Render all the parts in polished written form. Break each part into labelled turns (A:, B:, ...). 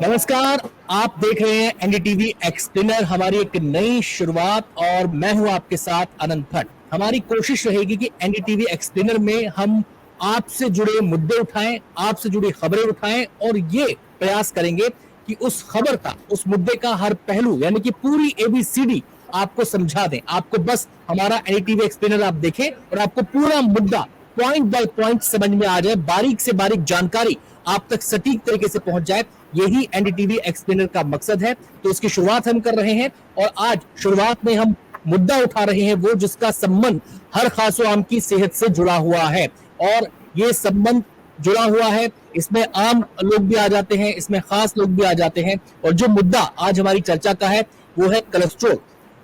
A: नमस्कार, आप देख रहे हैं एनडीटीवी एक्सप्लेनर, हमारी एक नई शुरुआत और मैं हूं आपके साथ अनंत भट्ट। हमारी कोशिश रहेगी कि एनडीटीवी एक्सप्लेनर में हम आपसे जुड़े मुद्दे उठाएं, आपसे जुड़ी खबरें उठाएं और ये प्रयास करेंगे कि उस खबर का, उस मुद्दे का हर पहलू यानी कि पूरी एबीसीडी आपको समझा दें। आपको बस हमारा एनडीटीवी एक्सप्लेनर आप देखें और आपको पूरा मुद्दा पॉइंट बाय पॉइंट समझ में आ जाए, बारीक से बारीक जानकारी आप तक सटीक तरीके से पहुंच जाए। यही एनडीटीवी एक्सप्लेनर का मकसद है। तो उसकी शुरुआत हम कर रहे हैं और आज शुरुआत में हम मुद्दा उठा रहे हैं वो जिसका संबंध हर खासो आम की सेहत से जुड़ा हुआ है। और ये संबंध जुड़ा हुआ है, इसमें आम लोग भी आ जाते हैं, इसमें खास लोग भी आ जाते हैं। और जो मुद्दा आज हमारी चर्चा का है वो है कोलेस्ट्रॉल।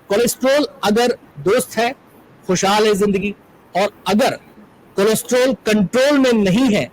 A: कोलेस्ट्रॉल अगर दोस्त है, खुशहाल है जिंदगी, और अगर कोलेस्ट्रॉल कंट्रोल में नहीं है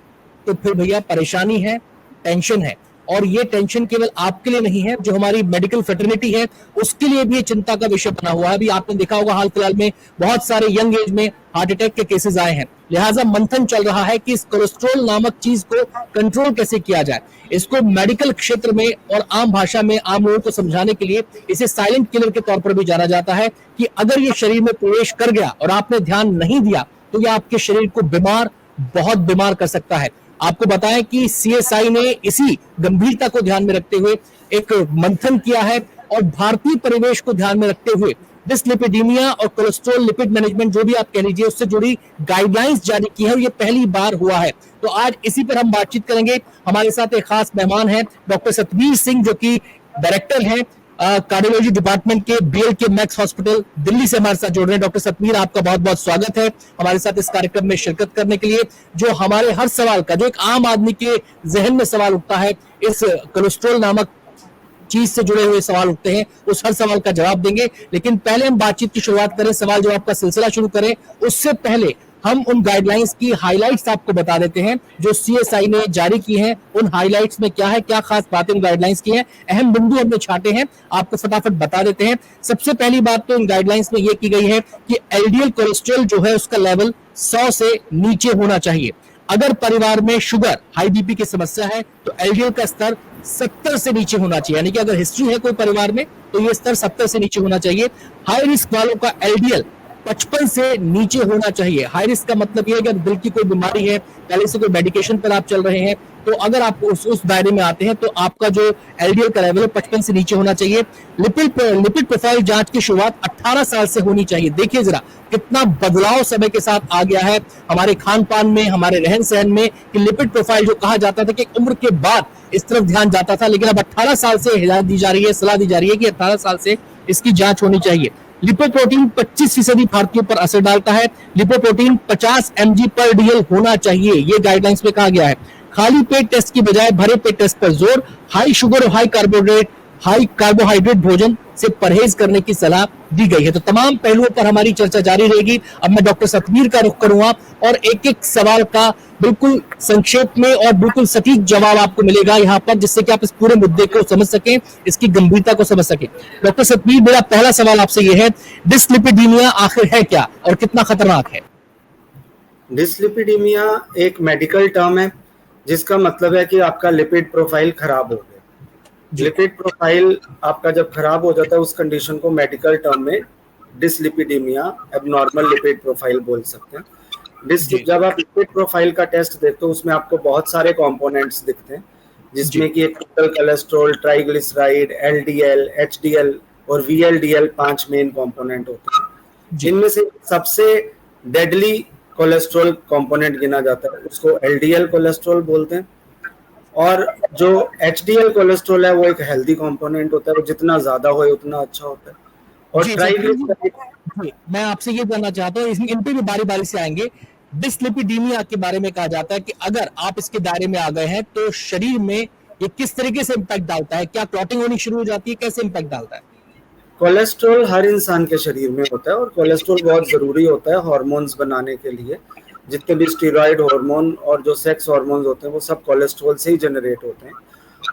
A: तो फिर भैया परेशानी है, टेंशन है। और ये टेंशन केवल आपके लिए नहीं है, जो हमारी मेडिकल फ्रेटर्निटी है उसके लिए भी ये चिंता का विषय बना हुआ है। अभी आपने देखा होगा हाल फिलहाल में बहुत सारे यंग एज में हार्ट अटैक के केसेस आए हैं। लिहाजा मंथन चल रहा है कि इस कोलेस्ट्रॉल नामक चीज को कंट्रोल कैसे किया जाए। इसको मेडिकल क्षेत्र में और आम भाषा में आम लोगों को समझाने के लिए इसे साइलेंट किलर के तौर पर भी जाना जाता है कि अगर ये शरीर में प्रवेश कर गया और आपने ध्यान नहीं दिया तो ये आपके शरीर को बीमार, बहुत बीमार कर सकता है। आपको बताएं कि सीएसआई ने इसी गंभीरता को ध्यान में रखते हुए एक मंथन किया है और भारतीय परिवेश को ध्यान में रखते हुए डिसलिपिडीमिया और कोलेस्ट्रॉल लिपिड मैनेजमेंट जो भी आप कह लीजिए उससे जुड़ी गाइडलाइंस जारी की है और ये पहली बार हुआ है। तो आज इसी पर हम बातचीत करेंगे। हमारे साथ एक खास मेहमान है डॉक्टर सतवीर सिंह, जो कि डायरेक्टर हैं कार्डियोलॉजी डिपार्टमेंट के बीएलके मैक्स हॉस्पिटल दिल्ली से हमारे साथ जुड़ रहे हैं। डॉक्टर सतवीर, आपका बहुत बहुत स्वागत है हमारे साथ इस कार्यक्रम में शिरकत करने के लिए। जो हमारे हर सवाल का, जो एक आम आदमी के जहन में सवाल उठता है, इस कोलेस्ट्रॉल नामक चीज से जुड़े हुए सवाल उठते हैं, उस हर सवाल का जवाब देंगे। लेकिन पहले हम बातचीत की शुरुआत करें, सवाल जवाब का सिलसिला शुरू करें, उससे पहले हम उन गाइडलाइंस की हाइलाइट्स आपको बता देते हैं जो सीएसआई ने जारी की हैं। उन हाइलाइट्स में क्या है, क्या खास बातें उन गाइडलाइंस की हैं, अहम बिंदु हमने छाटे हैं, आपको फटाफट बता देते हैं। सबसे पहली बात तो इन गाइडलाइंस में यह की गई है कि एलडीएल कोलेस्ट्रॉल जो है उसका लेवल 100 से नीचे होना चाहिए। अगर परिवार में शुगर, हाई बीपी की समस्या है तो एलडीएल का स्तर 70 से नीचे होना चाहिए। यानी कि अगर हिस्ट्री है कोई परिवार में तो ये स्तर 70 से नीचे होना चाहिए। हाई रिस्क वालों का एलडीएल 55 से नीचे होना चाहिए। हाई रिस्क का मतलब यह है कि अगर दिल की कोई बीमारी है, पहले से कोई मेडिकेशन पर आप चल रहे हैं, तो अगर आप उस दायरे में आते हैं तो आपका जो एलडीएल का लेवल है 55 से नीचे होना चाहिए। लिपिड प्रोफाइल जांच की शुरुआत 18 साल से होनी चाहिए। देखिए जरा कितना बदलाव समय के साथ आ गया है हमारे खान पान में, हमारे रहन सहन में, कि लिपिड प्रोफाइल जो कहा जाता था कि उम्र के बाद इस तरफ ध्यान जाता था, लेकिन अब 18 साल से हिदायत दी जा रही है, सलाह दी जा रही है कि 18 साल से इसकी जांच होनी चाहिए। लिपोप्रोटीन 25% भारतीयों पर असर डालता है। लिपोप्रोटीन 50 mg पर डीएल होना चाहिए, ये गाइडलाइंस में कहा गया है। खाली पेट टेस्ट की बजाय भरे पेट टेस्ट पर जोर। हाई शुगर और हाई कार्बोहाइड्रेट भोजन से परहेज करने की सलाह दी गई है। तो तमाम पहलुओं पर हमारी चर्चा जारी रहेगी। अब मैं डॉक्टर सतवीर का रुख करूंगा और एक एक सवाल का बिल्कुल संक्षेप में और बिल्कुल सटीक जवाब आपको मिलेगा यहाँ पर, जिससे कि आप इस पूरे मुद्दे को समझ सकें, इसकी गंभीरता को समझ सकें। डॉक्टर सतवीर, मेरा पहला सवाल आपसे यह है, डिसलिपिडीमिया आखिर है क्या और कितना खतरनाक है?
B: डिसलिपिडीमिया एक मेडिकल टर्म है जिसका मतलब है कि आपका लिपिड प्रोफाइल खराब हो गया। लिपिड प्रोफाइल आपका जब खराब हो जाता है उस कंडीशन को मेडिकल टर्म में डिसलिपिडीमिया, एबनॉर्मल लिपिड प्रोफाइल बोल सकते हैं। जब आप लिपिड प्रोफाइल का टेस्ट देखते हो उसमें आपको बहुत सारे कंपोनेंट्स दिखते हैं, जिसमें कि एक total cholesterol, triglyceride, LDL, HDL और वीएलडीएल 5 मेन कंपोनेंट होते हैं, जिनमें से सबसे डेडली कोलेस्ट्रॉल कंपोनेंट गिना जाता है, उसको एलडीएल कोलेस्ट्रॉल बोलते हैं। और जो एचडीएल कोलेस्ट्रॉल है वो एक हेल्दी कंपोनेंट होता है, वो जितना ज्यादा हो उतना अच्छा होता है। और
A: ट्राइग्लिसराइड, मैं आपसे ये जानना चाहता हूँ, इन पे भी बारी बारी से आएंगे। डिसलिपिडीमिया के बारे में कहा जाता है कि अगर आप इसके दायरे में आ गए हैं तो शरीर में ये किस तरीके से इंपैक्ट डालता है? क्या क्लॉटिंग होनी शुरू हो जाती है? कैसे इंपैक्ट डालता है?
B: कोलेस्ट्रॉल हर इंसान के शरीर में होता है और कोलेस्ट्रॉल बहुत जरूरी होता है हार्मोन्स बनाने के लिए। जितने भी स्टीरॉयड हार्मोन और जो सेक्स हार्मोन्स होते हैं वो सब कोलेस्ट्रॉल से ही जनरेट होते हैं।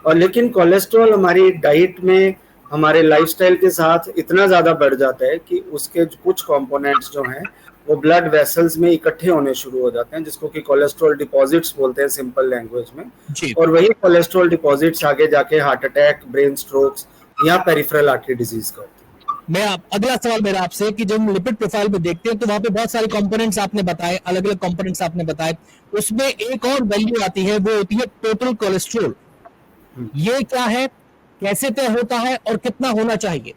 B: और लेकिन कोलेस्ट्रॉल हमारी डाइट में, हमारे लाइफस्टाइल के साथ इतना ज़्यादा बढ़ जाता है कि उसके कुछ कंपोनेंट्स जो हैं वो ब्लड वेसल्स में इकट्ठे होने शुरू हो जाते हैं, जिसको कि कोलेस्ट्रॉल डिपॉजिट्स बोलते हैं सिंपल लैंग्वेज में।
A: जी।
B: और वही कोलेस्ट्रॉल डिपॉजिट्स आगे जाके हार्ट अटैक, ब्रेन स्ट्रोक्स या पेरिफेरल आर्टरी डिजीज करते हैं।
A: अगला सवाल मेरा आपसे कि जब हम लिपिड प्रोफाइल में देखते हैं तो वहां पे बहुत सारे कंपोनेंट्स आपने बताए, अलग अलग कंपोनेंट्स आपने बताए, उसमें एक और वैल्यू आती है, वो होती है टोटल कोलेस्ट्रॉल। ये क्या है, कैसे तय होता है और कितना होना चाहिए?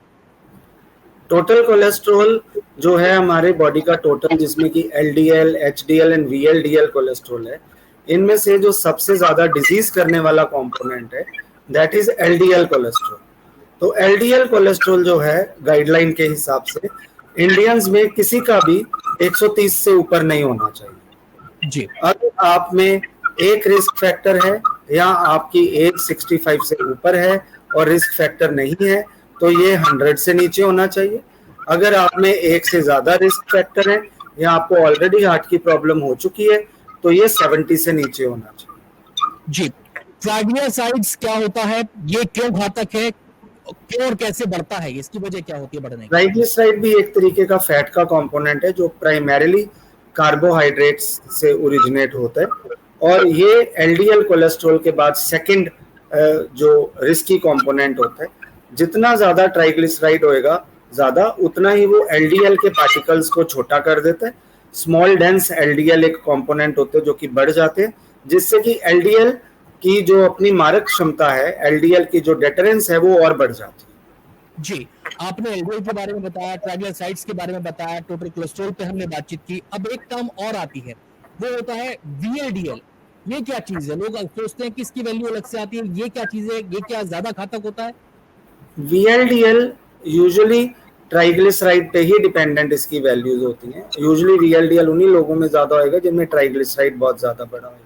B: टोटल कोलेस्ट्रॉल जो है हमारे बॉडी का टोटल, जिसमें कि LDL, HDL and VLDL cholesterol है, इनमें से जो सबसे ज्यादा डिजीज करने वाला कंपोनेंट है दैट इज एलडीएल कोलेस्ट्रॉल। तो एलडीएल कोलेस्ट्रॉल जो है गाइडलाइन के हिसाब से इंडियंस में किसी का भी 130 से ऊपर नहीं होना चाहिए
A: जी।
B: अगर आप में एक रिस्क फैक्टर है या आपकी एज 65 से ऊपर है और रिस्क फैक्टर नहीं है तो ये 100 से नीचे होना चाहिए। अगर आप में एक से ज्यादा रिस्क फैक्टर है या आपको ऑलरेडी हार्ट की प्रॉब्लम हो चुकी है तो ये 70 से नीचे होना चाहिए।
A: जी। ट्राइग्लिसराइड्स क्या होता है, ये क्यों घातक है, क्यों और कैसे बढ़ता है, इसकी वजह क्या होती है बढ़ने की?
B: ट्राइग्लिसराइड भी एक तरीके का फैट का कंपोनेंट है जो प्राइमरीली कार्बोहाइड्रेट्स से ओरिजिनेट होता है और ये एलडीएल कोलेस्ट्रॉल के बाद सेकंड जो रिस्की कंपोनेंट होता है। जितना ज्यादा ट्राइग्लिसराइड होएगा ज्यादा, उतना ही वो एलडीएल के पार्टिकल्स को छोटा कर देता है। स्मॉल डेंस एलडीएल एक कंपोनेंट होते हैं जो कि बढ़ जाते हैं, जिससे कि एलडीएल की जो अपनी मारक क्षमता है, एलडीएल की जो डेटरेंस है वो और बढ़ जाती है।
A: जी, आपने एलडीएल के बारे में बताया, ट्राइग्लिसराइड्स के बारे में बताया, टोटल कोलेस्ट्रॉल पे हमने बातचीत की। अब एक टर्म और आती है, वो होता है वीएलडीएल। ये क्या चीज है? लोग सोचते हैं कि इसकी वैल्यू अलग से आती है, ये क्या चीज है, ये क्या ज्यादा घातक होता है?
B: वीएलडीएल यूजुअली ट्राइग्लिसराइड पे ही डिपेंडेंट इसकी वैल्यूज होती हैं। यूजुअली वीएलडीएल उन्हीं लोगों में ज्यादा होएगा जिनमें ट्राइग्लिसराइड बहुत ज्यादा बड़ा होगा।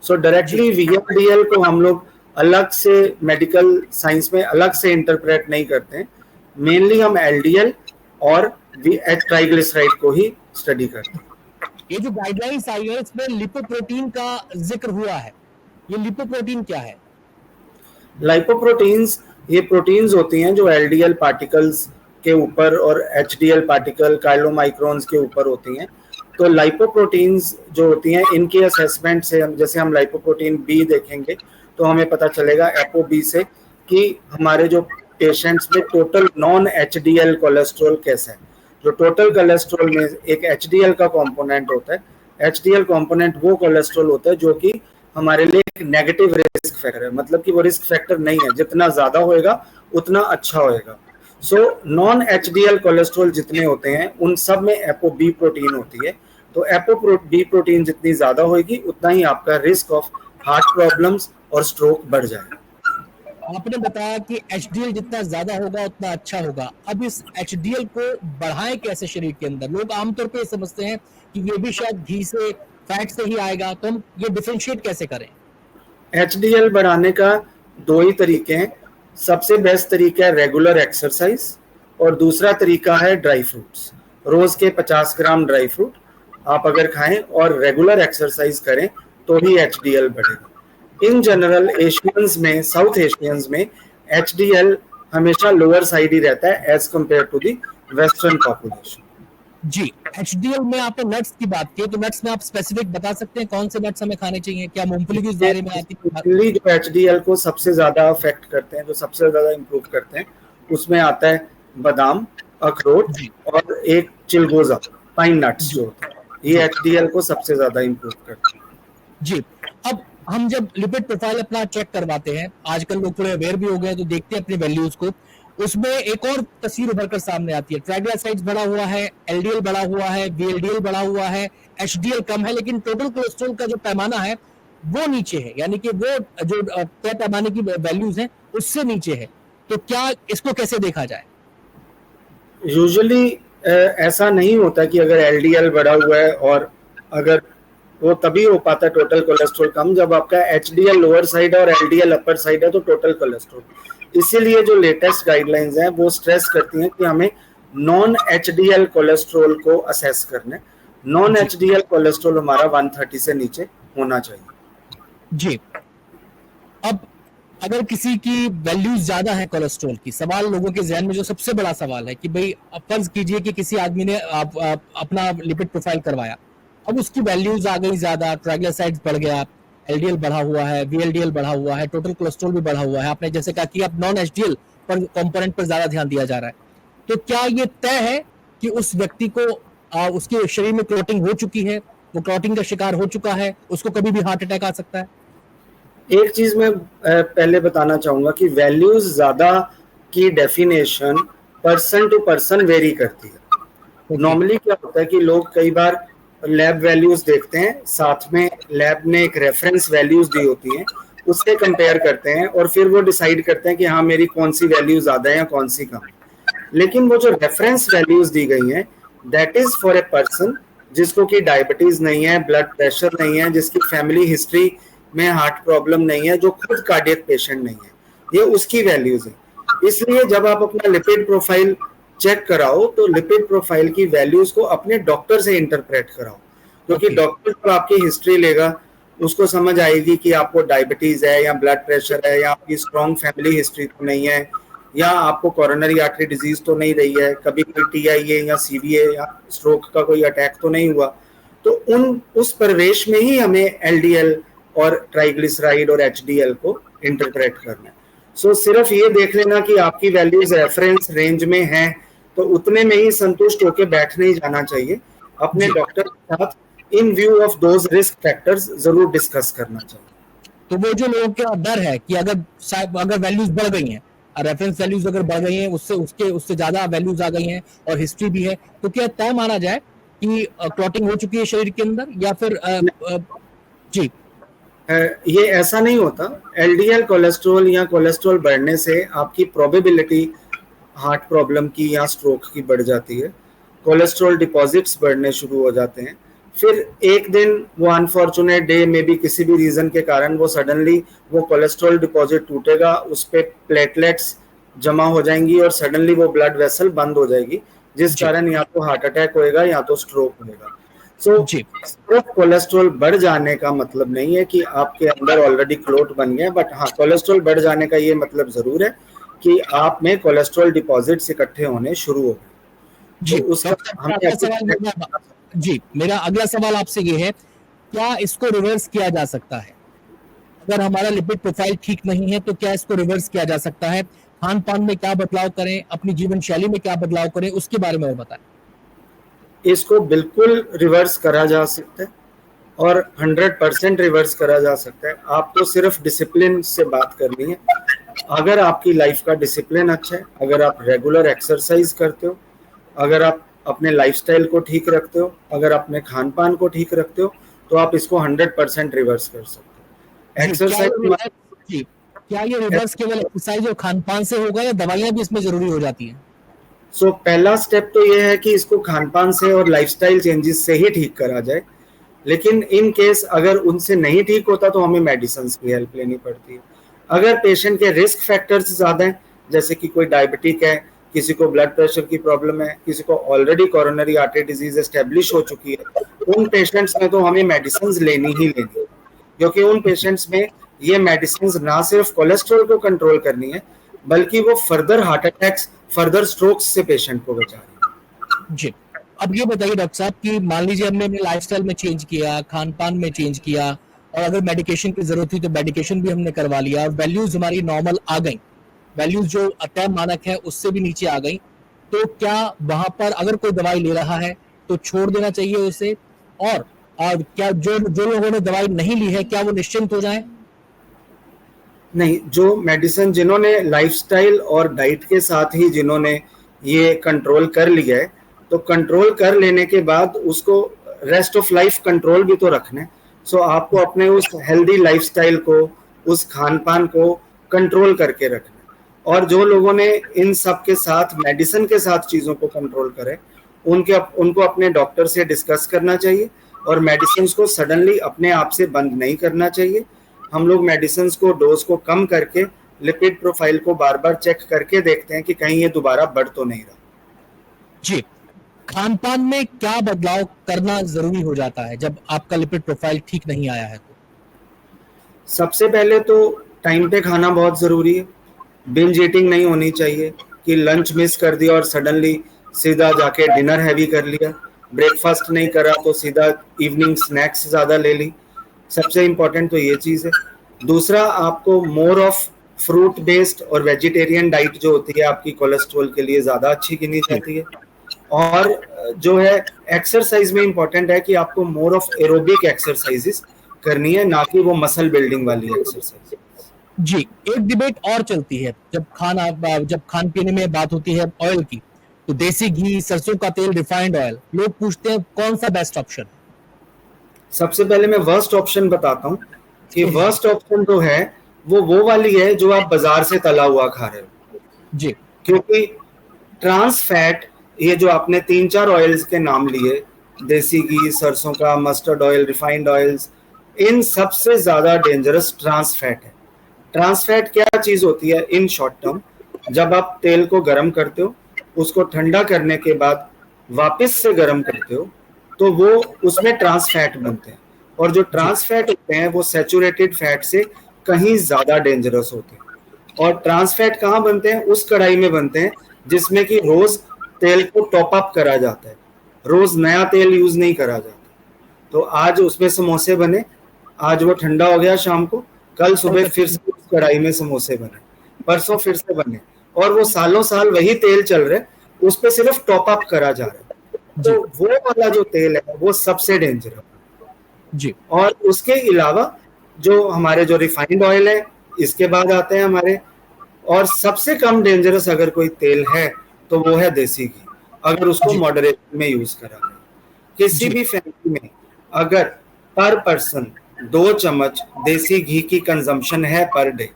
B: सो डायरेक्टली वीएलडीएल को हम लोग अलग से मेडिकल साइंस में अलग से इंटरप्रेट नहीं करते हैं। मेनली हम एलडीएल और ट्राइग्लिसराइड को ही स्टडी करते हैं।
A: ये जो गाइडलाइंस आई है इसमें लिपोप्रोटीन का जिक्र हुआ है, ये लिपोप्रोटीन क्या है?
B: लाइपोप्रोटीन्स ये प्रोटीन्स होती हैं जो एलडीएल पार्टिकल्स के ऊपर और एचडीएल पार्टिकल काइलोमाइक्रोन्स के ऊपर होती हैं। तो लाइपोप्रोटीन्स जो होती हैं इनके असेसमेंट से जैसे हम लाइपोप्रोटीन बी देखेंगे तो हमें पता चलेगा एपो बी से कि हमारे जो पेशेंट्स में टोटल नॉन एचडीएल कोलेस्ट्रॉल कैसा है। जो टोटल कोलेस्ट्रॉल में एक एचडीएल का कंपोनेंट होता है। एचडीएल कंपोनेंट वो कोलेस्ट्रॉल होता है जो कि हमारे लिए एक नेगेटिव रिस्क फैक्टर है, मतलब कि वो रिस्क फैक्टर नहीं है, जितना ज्यादा होएगा उतना अच्छा होएगा। सो नॉन एचडीएल कोलेस्ट्रॉल जितने होते हैं उन सब में एपो बी प्रोटीन होती है। तो एपो बी प्रोटीन जितनी ज्यादा होगी उतना ही आपका रिस्क ऑफ हार्ट प्रॉब्लम्स और स्ट्रोक बढ़ जाएगा।
A: आपने बताया कि एचडीएल जितना ज्यादा होगा उतना अच्छा होगा। अब इस एचडीएल को बढ़ाएं कैसे शरीर के अंदर? लोग आमतौर पे समझते हैं कि ये भी शायद घी से, फैट से ही आएगा, तो हम ये डिफरेंशिएट कैसे करें?
B: एचडीएल बढ़ाने का दो ही तरीके हैं। सबसे बेस्ट तरीका है रेगुलर एक्सरसाइज और दूसरा तरीका है ड्राई फ्रूट्स। रोज के 50 ग्राम ड्राई फ्रूट आप अगर खाएं और रेगुलर एक्सरसाइज करें तो ही एचडीएल बढ़ेगा। इन जनरल एशियंस में, साउथ एशियंस में एचडीएल हमेशा लोअर साइड ही रहता है as compare to the western population.
A: जी, एचडीएल में आपने नट्स की बात की, तो नट्स में आप स्पेसिफिक बता सकते हैं कौन से नट्स हमें खाने चाहिए? क्या मूंगफली भी इस दायरे में आती है?
B: जो एचडीएल को सबसे ज्यादा अफेक्ट करते हैं, जो सबसे ज्यादा इंप्रूव करते हैं, उसमें आता है बादाम, अखरोट और एक चिलगोजा, पाइन नट्स जो होते हैं, ये एचडीएल को सबसे ज्यादा इंप्रूव करते हैं।
A: जी, अब हम जब लिपिड प्रोफाइल अपना चेक करवाते हैं, आजकल लोग थोड़े अवेयर भी हो गए तो देखते हैं अपनी वैल्यूज को, उसमें एक और तस्वीर उभर कर सामने आती है। ट्राइग्लिसराइड्स बढ़ा हुआ है, एलडीएल बढ़ा हुआ है, वीएलडीएल बढ़ा हुआ है, एचडीएल कम है, लेकिन टोटल कोलेस्ट्रॉल का जो पैमाना है वो नीचे है, यानी कि वो जो तय पैमाने की वैल्यूज हैं उससे नीचे है। तो क्या इसको कैसे देखा जाए?
B: यूजुअली ऐसा नहीं होता कि अगर एलडीएल बढ़ा हुआ है, और अगर वो तभी हो पाता है टोटल कोलेस्ट्रॉल कम जब आपका एचडीएल लोअर साइड और एलडीएल अपर साइड है तो टोटल कोलेस्ट्रॉल। इसीलिए जो लेटेस्ट गाइडलाइंस हैं वो स्ट्रेस करती हैं कि हमें नॉन एचडीएल कोलेस्ट्रॉल को असेस करना है। नॉन एचडीएल कोलेस्ट्रॉल हमारा 130 से नीचे होना चाहिए।
A: जी, अब अगर किसी की वैल्यूज ज्यादा है कोलेस्ट्रॉल की, सवाल लोगों के जहन में जो सबसे बड़ा सवाल है कि भाई अब फर्ज कीजिए कि किसी आदमी ने अपना लिपिड प्रोफाइल करवाया, अब उसकी वैल्यूज आ गई ज्यादा, ट्राइग्लिसराइड्स बढ़ गया, एलडीएल बढ़ा हुआ है, वीएलडीएल बढ़ा हुआ है, टोटल कोलेस्ट्रॉल भी बढ़ा हुआ है, आपने जैसे कहा कि अब नॉन एचडीएल पर कंपोनेंट पर ज्यादा ध्यान दिया जा रहा है, तो क्या ये तय है कि उस व्यक्ति को उसके शरीर में क्लॉटिंग हो चुकी है, वो क्लॉटिंग का शिकार हो चुका है, उसको कभी भी हार्ट अटैक आ सकता है?
B: एक चीज मैं पहले बताना चाहूंगा कि वैल्यूज ज्यादा की definition person to person vary करती है। नॉर्मली क्या होता है कि लोग कई बार लैब वैल्यूज देखते हैं, साथ में लैब ने एक रेफरेंस वैल्यूज दी होती हैं, उससे कंपेयर करते हैं और फिर वो डिसाइड करते हैं कि हाँ मेरी कौन सी वैल्यू ज्यादा है या कौन सी कम है। लेकिन वो जो रेफरेंस वैल्यूज दी गई हैं, that is for a person जिसको कि डायबिटीज नहीं है, ब्लड प्रेशर नहीं है, जिसकी फैमिली हिस्ट्री में हार्ट प्रॉब्लम नहीं है, जो खुद कार्डियक पेशेंट नहीं है, ये उसकी वैल्यूज है। इसलिए जब आप अपना लिपिड प्रोफाइल चेक कराओ तो लिपिड प्रोफाइल की वैल्यूज को अपने डॉक्टर से इंटरप्रेट कराओ, क्योंकि डॉक्टर जो आपकी हिस्ट्री लेगा उसको समझ आएगी कि आपको डायबिटीज है या ब्लड प्रेशर है या आपकी स्ट्रॉन्ग फैमिली हिस्ट्री तो नहीं है या आपको कोरोनरी आर्टरी डिजीज तो नहीं रही है, कभी कोई टीआईए या सीवीए या स्ट्रोक का कोई अटैक तो नहीं हुआ। तो उस परिवेश में ही हमें एलडीएल और ट्राइग्लिसराइड और एचडीएल को इंटरप्रेट करना है। सो सिर्फ ये देख लेना कि आपकी वैल्यूज रेफरेंस रेंज में हैं तो उतने में ही संतुष्ट होकर बैठ नहीं जाना चाहिए, अपने डॉक्टर के साथ इन view of those risk factors जरूर डिस्कस करना चाहिए।
A: तो वो जो लोगों का डर है कि अगर वैल्यूज बढ़ गई हैं, रेफरेंस वैल्यूज अगर बढ़ गई हैं, उससे ज्यादा वैल्यूज आ गई हैं और हिस्ट्री भी है, तो क्या तय माना जाए कि क्लॉटिंग हो चुकी है शरीर के अंदर या फिर जी?
B: ये ऐसा नहीं होता। एलडीएल कोलेस्ट्रॉल या कोलेस्ट्रॉल बढ़ने से आपकी प्रोबेबिलिटी हार्ट प्रॉब्लम की या स्ट्रोक की बढ़ जाती है, कोलेस्ट्रॉल डिपॉजिट्स बढ़ने शुरू हो जाते हैं, फिर एक दिन वो अनफॉर्चुनेट डे में भी किसी भी रीजन के कारण वो सडनली वो कोलेस्ट्रॉल डिपॉजिट टूटेगा, उस पे प्लेटलेट्स जमा हो जाएंगी और सडनली वो ब्लड वेसल बंद हो जाएगी, जिस कारण या तो हार्ट अटैक होएगा या तो स्ट्रोक होएगा। सो सिर्फ कोलेस्ट्रॉल बढ़ जाने का मतलब नहीं है कि आपके अंदर ऑलरेडी क्लोट बन गए, बट हाँ कोलेस्ट्रॉल बढ़ जाने का ये मतलब जरूर है कि आप में कोलेस्ट्रॉल डिपॉजिट्स इकट्ठे होने शुरू हो गए। तो उसका
A: मेरा अगला सवाल आपसे ये है, क्या इसको रिवर्स किया जा सकता है? अगर हमारा लिपिड प्रोफाइल ठीक नहीं है तो क्या इसको रिवर्स किया जा सकता है? खान पान में क्या बदलाव करें, अपनी जीवन शैली में क्या बदलाव करें, उसके बारे में बताएं।
B: इसको बिल्कुल रिवर्स करा जा सकता है और 100% रिवर्स करा जा सकता है। आपको सिर्फ डिसिप्लिन से बात करनी है। अगर आपकी लाइफ का डिसिप्लिन अच्छा है, अगर आप रेगुलर एक्सरसाइज करते हो, अगर आप अपने लाइफस्टाइल को ठीक रखते हो, अगर अपने खान पान को ठीक रखते हो, तो आप इसको 100% रिवर्स कर सकते हो। एक्सरसाइज
A: क्या ये रिवर्स केवल एक्सरसाइज और खान पान से होगा या दवाइयां भी इसमें जरूरी हो जाती हैं?
B: सो पहला स्टेप तो ये है कि इसको खान पान से और लाइफस्टाइल चेंजेस से ही ठीक करा जाए, लेकिन इन केस अगर उनसे नहीं ठीक होता तो हमें मेडिसिन की हेल्प लेनी पड़ती है। अगर पेशेंट के रिस्क फैक्टर्स ज़्यादा हैं, जैसे कि कोई डायबिटिक है, किसी को ब्लड प्रेशर की प्रॉब्लम है, किसी को already coronary artery disease establish हो चुकी है, उन पेशेंट्स में तो हमें मेडिसिन लेनी ही लेनी है, क्योंकि उन पेशेंट्स में ये मेडिसिन ना सिर्फ कोलेस्ट्रॉल को कंट्रोल करनी है बल्कि वो further heart attacks, further strokes से पेशेंट को बचा रही है।
A: जी, अब ये बताइए डॉक्टर साहब कि मान लीजिए हमने अपने लाइफस्टाइल में चेंज किया, खान पान में चेंज किया और अगर मेडिकेशन की जरूरत थी तो मेडिकेशन भी हमने करवा लिया और वैल्यूज हमारी नॉर्मल आ गई, वैल्यूज जो तय मानक है उससे भी नीचे आ गई, तो क्या वहां पर अगर कोई दवाई ले रहा है तो छोड़ देना चाहिए उसे? और क्या जो लोगों ने दवाई नहीं ली है क्या वो निश्चिंत हो जाए?
B: नहीं, जो मेडिसिन जिन्होंने लाइफस्टाइल और डाइट के साथ ही जिन्होंने ये कंट्रोल कर लिया है, तो कंट्रोल कर लेने के बाद उसको रेस्ट ऑफ लाइफ कंट्रोल भी तो रखना है। सो आपको अपने उस हेल्दी लाइफस्टाइल को, उस खान पान को कंट्रोल करके रखना है। और जो लोगों ने इन सब के साथ मेडिसिन के साथ चीज़ों को कंट्रोल करे, उनको अपने डॉक्टर से डिस्कस करना चाहिए और मेडिसिन को सडनली अपने आप से बंद नहीं करना चाहिए। हम लोग मेडिसिन को डोज को कम करके लिपिड प्रोफाइल को बार बार चेक करके देखते हैं कि कहीं ये दोबारा बढ़ तो नहीं रहा।
A: जी, खान पान में क्या बदलाव करना जरूरी हो जाता है जब आपका लिपिड प्रोफाइल ठीक नहीं आया है? तो
B: सबसे पहले तो टाइम पे खाना बहुत ज़रूरी है। बिंज ईटिंग नहीं होनी चाहिए कि लंच मिस कर दिया और सडनली सीधा जाके डिनर हैवी कर लिया, ब्रेकफास्ट नहीं करा तो सीधा इवनिंग स्नैक्स ज़्यादा ले ली। सबसे इम्पोर्टेंट तो ये चीज़ है। दूसरा, आपको मोर ऑफ फ्रूट बेस्ड और वेजिटेरियन डाइट जो होती है आपकी कोलेस्ट्रॉल के लिए ज़्यादा अच्छी गिनी जाती है। और जो है एक्सरसाइज में इम्पोर्टेंट है कि आपको मोर ऑफ एरोबिक एक्सरसाइजेस करनी है, ना कि वो मसल बिल्डिंग वाली एक्सरसाइज।
A: जी, एक डिबेट और चलती है जब खान पीने में बात होती है ऑयल की, तो देसी घी, सरसों का तेल, रिफाइंड ऑयल, लोग पूछते हैं कौन सा बेस्ट ऑप्शन।
B: सबसे पहले मैं वर्स्ट ऑप्शन बताता हूँ कि वर्स्ट ऑप्शन जो है वो वाली है जो आप बाजार से तला हुआ खा रहे हो
A: जी,
B: क्योंकि ट्रांस फैट, ये जो आपने 3-4 ऑयल्स के नाम लिए, देसी घी, सरसों का, मस्टर्ड ऑयल, रिफाइंड ऑयल्स, इन सबसे ज्यादा डेंजरस ट्रांस फैट है। ट्रांस फैट क्या चीज होती है इन शॉर्ट टर्म? जब आप तेल को गर्म करते हो, उसको ठंडा करने के बाद वापस से गर्म करते हो, तो वो उसमें ट्रांस फैट बनते हैं। और जो ट्रांस फैट होते हैं वो सैचुरेटेड फैट से कहीं ज्यादा डेंजरस होते हैं। और ट्रांस फैट कहाँ बनते हैं? उस कढ़ाई में बनते हैं जिसमें कि रोज तेल को टॉप अप करा जाता है, रोज नया तेल यूज नहीं करा जाता। तो आज उसमें समोसे बने, आज वो ठंडा हो गया शाम को, कल सुबह फिर से उस कढ़ाई में समोसे बने, परसों फिर से बने, और वो सालों साल वही तेल चल रहे, उस पर सिर्फ टॉप अप करा जा रहा है। तो वो वाला जो तेल है वो सबसे डेंजरस है
A: जी।
B: और उसके अलावा जो हमारे जो रिफाइंड ऑयल है, इसके बाद आते हैं हमारे, और सबसे कम डेंजरस अगर कोई तेल है तो वो है देसी घी, अगर उसको मॉडरेशन में यूज करा जाए। किसी भी फैमिली में अगर पर पर्सन 2 चम्मच देसी घी की कंजम्पशन है पर डे,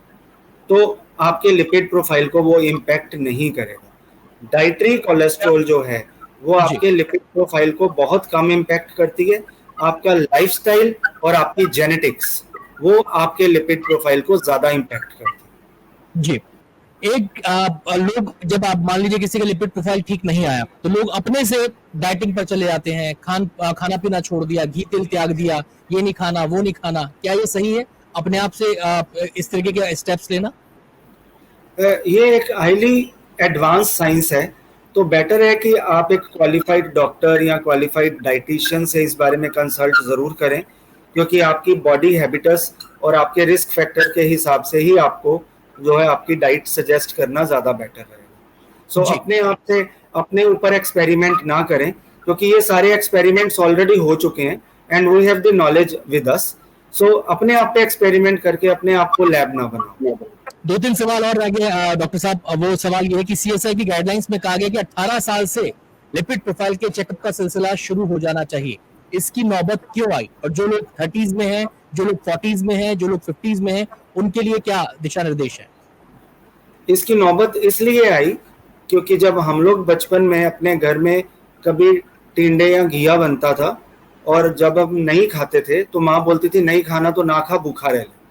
B: तो आपके लिपिड प्रोफाइल को वो इम्पैक्ट नहीं करेगा। डाइटरी कोलेस्ट्रॉल जो है वो आपके लिपिड प्रोफाइल को बहुत कम इम्पैक्ट करती है। आपका लाइफस्टाइल और आपकी जेनेटिक्स वो आपके लिपिड प्रोफाइल को ज्यादा इम्पैक्ट करती है।
A: जी, लोग, जब आप मान लीजिए किसी का लिपिड प्रोफाइल ठीक नहीं आया, तो लोग अपने से डाइटिंग पर चले जाते हैं, खाना पीना छोड़ दिया, घी तेल त्याग दिया, ये नहीं खाना, वो नहीं खाना। क्या ये सही है अपने आप से इस तरीके के स्टेप्स लेना?
B: ये एक हाईली एडवांस साइंस है, तो बेटर है कि आप एक क्वालिफाइड डॉक्टर या क्वालिफाइड डाइटिशियन से इस बारे में कंसल्ट ज़रूर करें, क्योंकि आपकी बॉडी हैबिटस और आपके रिस्क फैक्टर के हिसाब से ही आपको जो है आपकी डाइट सजेस्ट करना ज़्यादा बेटर रहेगा। सो अपने आप से अपने ऊपर एक्सपेरिमेंट ना करें, क्योंकि ये सारे एक्सपेरिमेंट्स ऑलरेडी हो चुके हैं and we have the knowledge with us. So अपने आप पे एक्सपेरिमेंट करके अपने आप को लैब ना बनाओ।
A: 2-3 सवाल और रह गए डॉक्टर साहब। वो सवाल ये है कि सीएसआई की गाइडलाइंस में कहा गया कि 18 साल से लिपिड प्रोफाइल के चेकअप का सिलसिला शुरू हो जाना चाहिए। इसकी नौबत क्यों आई? और जो लोग 30s में हैं, जो लोग 40s में हैं, जो लोग 50s में हैं, उनके लिए क्या दिशा निर्देश है?
B: इसकी नौबत इसलिए आई क्योंकि जब हम लोग बचपन में अपने घर में कभी टिंडे या घिया बनता था और जब हम नहीं खाते थे तो माँ बोलती थी नहीं खाना तो ना खा, भूखा रह ले।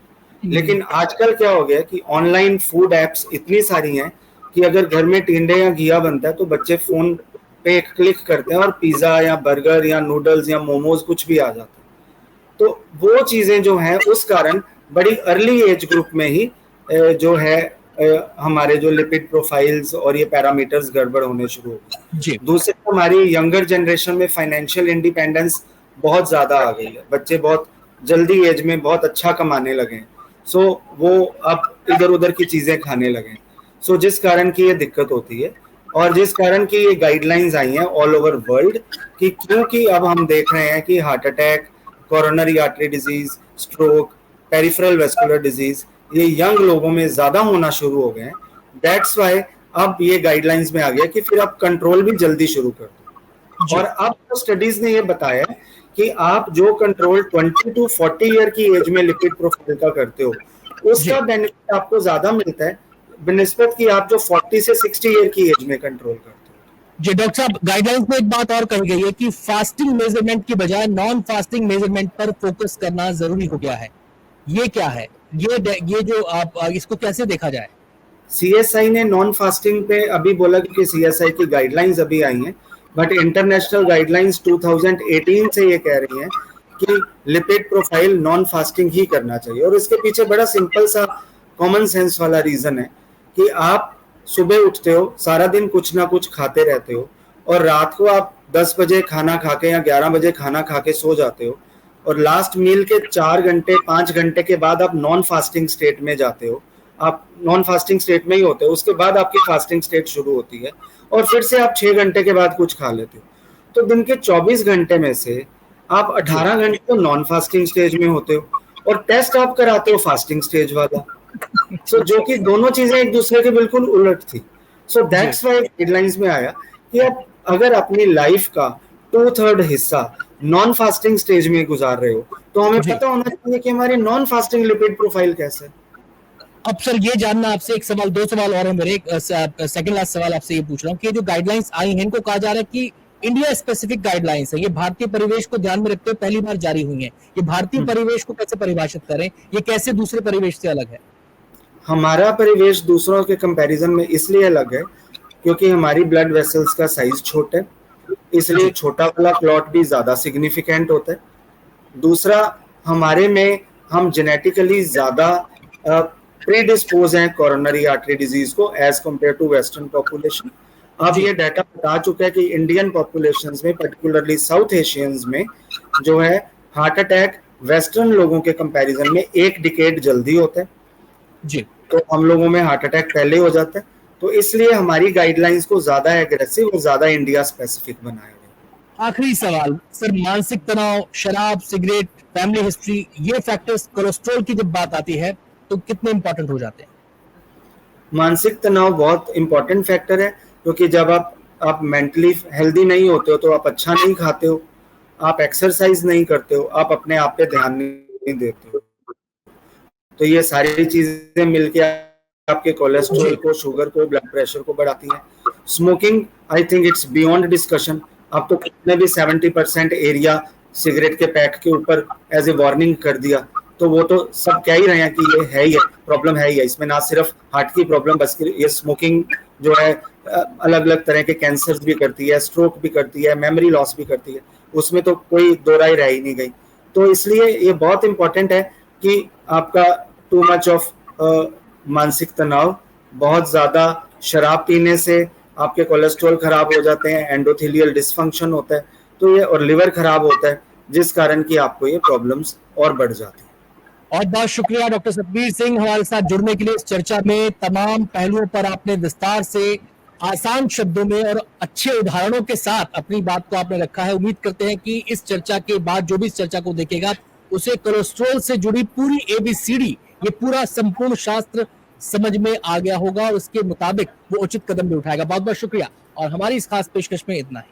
B: लेकिन आजकल क्या हो गया कि ऑनलाइन फूड एप्स इतनी सारी हैं कि अगर घर में टिंडे या घिया बनता है तो बच्चे फोन पे एक क्लिक करते हैं और पिज्जा या बर्गर या नूडल्स या मोमोज कुछ भी आ जाता है। तो वो चीजें जो हैं उस कारण बड़ी अर्ली एज ग्रुप में ही जो है हमारे जो लिपिड प्रोफाइल्स और ये पैरामीटर्स गड़बड़ होने शुरू हो गए। दूसरे, हमारी यंगर जनरेशन में फाइनेंशियल इंडिपेंडेंस बहुत ज्यादा आ गई है, बच्चे बहुत जल्दी एज में बहुत अच्छा कमाने लगे हैं, सो वो अब इधर उधर की चीजें खाने लगे, सो जिस कारण की ये दिक्कत होती है और जिस कारण की ये गाइडलाइंस आई हैं ऑल ओवर वर्ल्ड कि क्योंकि अब हम देख रहे हैं कि heart attack, coronary artery disease, stroke, peripheral vascular disease ये यंग लोगों में ज्यादा होना शुरू हो गए हैं। दैट्स वाई अब ये गाइडलाइंस में आ गया कि फिर आप कंट्रोल भी जल्दी शुरू कर दो। और अब तो स्टडीज ने ये बताया कि आप जो कंट्रोल 20 to 40 ईयर की एज में लिपिड प्रोफाइल का करते हो उसका बेनिफिट आपको ज्यादा मिलता है बनिस्बत कि आप जो 40 से 60 ईयर की एज में कंट्रोल करते हो।
A: जी डॉक्टर साहब, गाइडलाइंस में एक बात और कही गई है कि फास्टिंग मेजरमेंट की बजाय नॉन फास्टिंग मेजरमेंट पर फोकस करना जरूरी हो गया है। ये क्या है? ये जो आप इसको कैसे देखा जाए?
B: सीएसआई ने नॉन फास्टिंग पे अभी बोला कि सीएसआई की गाइडलाइंस अभी आई हैं, बट इंटरनेशनल गाइडलाइंस 2018 से ये कह रही हैं कि लिपिड प्रोफाइल नॉन फास्टिंग ही करना चाहिए। और इसके पीछे बड़ा सिंपल सा कॉमन सेंस वाला रीजन है कि आप सुबह उठते हो, सारा दिन कुछ ना कुछ खाते रहते हो, और रात को आप 10 बजे खाना खा के या 11 बजे खाना खा के सो जाते हो, और लास्ट मील के 4 घंटे 5 घंटे के बाद आप नॉन फास्टिंग स्टेट में जाते हो, आप नॉन फास्टिंग स्टेट में ही होते हो, उसके बाद आपकी फास्टिंग स्टेट शुरू होती है, और फिर से आप 6 घंटे के बाद कुछ खा लेते हो। तो दिन के 24 घंटे में से आप 18 घंटे तो नॉन फास्टिंग स्टेज में होते हो, और टेस्ट आप कराते हो फास्टिंग स्टेज वाला। सो जो कि दोनों चीजें एक दूसरे के बिल्कुल उलट थी। सो दैट्स व्हाई गाइडलाइंस में आया कि आप अगर अपनी लाइफ का 2/3 हिस्सा नॉन फास्टिंग स्टेज में गुजार रहे हो, तो हमें पता होना चाहिए कि हमारी नॉन फास्टिंग लिपिड प्रोफाइल कैसे है।
A: अब सर ये जानना आपसे, एक सवाल, दो सवाल और है मेरे, सेकंड लास्ट सवाल आपसे ये पूछ रहा हूँ कि जो गाइडलाइंस आई हैं, इनको कहा जा रहा है कि इंडिया स्पेसिफिक गाइडलाइंस है, ये भारतीय परिवेश को ध्यान में रखते हुए पहली बार जारी हुई है। ये भारतीय परिवेश को कैसे परिभाषित करें, ये कैसे दूसरे परिवेश से अलग है?
B: हमारा परिवेश दूसरों के कंपैरिजन में इसलिए अलग है क्योंकि हमारी ब्लड वेसल्स का साइज छोटा है, इसलिए छोटा वाला क्लॉट भी ज्यादा सिग्निफिकेंट होता है। दूसरा, हमारे में हम जेनेटिकली ज्यादा प्रीडिस्पोज हैं कोरोनरी आर्टरी डिजीज को as compare to western population. अब ये डाटा बता चुका है कि इंडियन पॉपुलेशन में, पर्टिकुलरली साउथ एशियंस में, जो है हार्ट अटैक वेस्टर्न लोगों के कंपैरिजन में 1 डिकेड जल्दी होता है
A: जी।
B: तो हम लोगों में हार्ट अटैक पहले हो जाता है। तो इसलिए हमारी गाइडलाइंस को ज्यादा एग्रेसिव और ज्यादा इंडिया स्पेसिफिक बनाया गया।
A: आखिरी सवाल सर, मानसिक तनाव, शराब, सिगरेट, फैमिली हिस्ट्री, ये फैक्टर्स कोलेस्ट्रॉल की जब बात आती है तो कितने इंपॉर्टेंट हो जाते हैं?
B: मानसिक तनाव बहुत इंपॉर्टेंट फैक्टर है, क्योंकि जब आप मेंटली हेल्दी नहीं होते हो तो आप अच्छा नहीं खाते हो, आप एक्सरसाइज नहीं करते हो, आप अपने आप पे ध्यान नहीं देते हो, तो ये सारी चीजें मिलके आपके कोलेस्ट्रॉल को, शुगर को, ब्लड प्रेशर को बढ़ाती है। Smoking, I think it's beyond discussion. अब तो कितने भी 70% एरिया सिगरेट के पैक के ऊपर एज ए वार्निंग कर दिया, तो वो तो सब कह ही रहे हैं कि ये है ही है, प्रॉब्लम है ही है। इसमें ना सिर्फ हार्ट की प्रॉब्लम, बस ये स्मोकिंग जो है अलग अलग तरह के कैंसर भी करती है, स्ट्रोक भी करती है, मेमोरी लॉस भी करती है, उसमें तो कोई दो राय रह ही नहीं गई। तो इसलिए ये बहुत इंपॉर्टेंट है कि आपका टू मच ऑफ मानसिक तनाव, बहुत ज्यादा शराब पीने से आपके कोलेस्ट्रॉल खराब हो जाते हैं, एंडोथेलियल डिसफंक्शन होता है, तो ये, और लिवर खराब होता है, जिस कारण की आपको ये प्रॉब्लम्स और बढ़ जाती है।
A: बहुत बहुत शुक्रिया डॉक्टर सतबीर सिंह हमारे साथ जुड़ने के लिए। इस चर्चा में तमाम पहलुओं पर आपने विस्तार से, आसान शब्दों में और अच्छे उदाहरणों के साथ अपनी बात को आपने रखा है। उम्मीद करते हैं कि इस चर्चा के बाद जो भी इस चर्चा को देखेगा उसे कोलेस्ट्रॉल से जुड़ी पूरी ABCD, ये पूरा संपूर्ण शास्त्र समझ में आ गया होगा और उसके मुताबिक वो उचित कदम भी उठाएगा। बहुत बहुत शुक्रिया, और हमारी इस खास पेशकश में इतना ही।